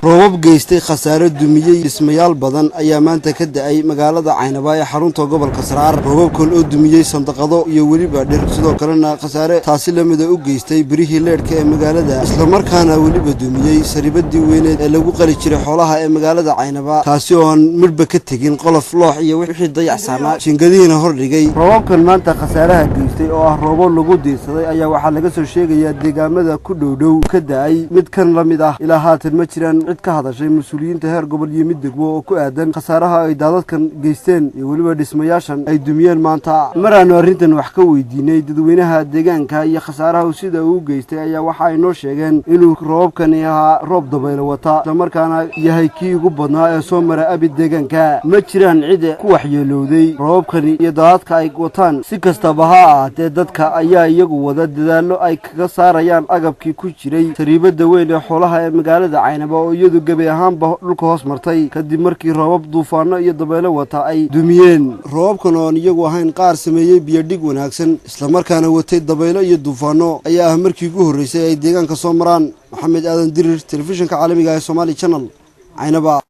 roobab geystay khasaare dumiyay dhismayaal badan ayaa maanta ka da'ay magaalada Caynaba ee xarunta gobolka Saraar roobabkan oo dumiyay sandaqado iyo waliba dhir sidoo kalena khasaare taasi lamida u geystay birihii leedka ee magaalada isla markaana waliba dumiyay saribadii weyneed ee lagu qali jiray xoolaha ee magaalada Caynaba taasi oo aan midba ka tagin qolof loox iyo wixii dayacsanaa jingadiina hor dhigay roobabkan maanta khasaaraha geystay oo ah roobo lagu diirsaday ayaa waxa laga soo sheegayaa deegaamada ku dhowdhow ka da'ay mid kan lamid ah ilaa haatan ma jiraan ka hadashay mas'uuliyiinta heer gobol iyo mid degmo oo ku aadan khasaaraha ay daadadkan geysteen iyo waliba dhismayaashan ay dumiyeen maanta maraanu arrintan wax ka weydiinay dadweynaha deegaanka iyo khasaaraha sida uu geystay ayaa waxa ay noo sheegeen inuu roobkani ahaa roob dabaylo wata isla markaana yahay kii ugu badnaa ee soo mara abi deegaanka ma jiraan cid ku waxyeelowday roobkani iyo daadadka ay wataan si kastaba ha ahaatee dadka ayaa iyagu wada dadaalo ay kaga saarayaan agabkii ku jiray sariibada weyn ee xoolaha ee magaalada Caynaba oo iyadu gabi ahaanba dhulka hoos martay kadib markii roobab duufaano iyo dabaylo wata ay dumiyeen roobkan oo iyagu ahayn qaar sameeyay biyo dhig wanaagsan isla markaana watay dabaylo iyo duufaano ayaa ah markii ugu horeysay ay deegaanka soo maraan maxamed aadan dirir telefishinka caalamiga ee Somali Channel Caynaba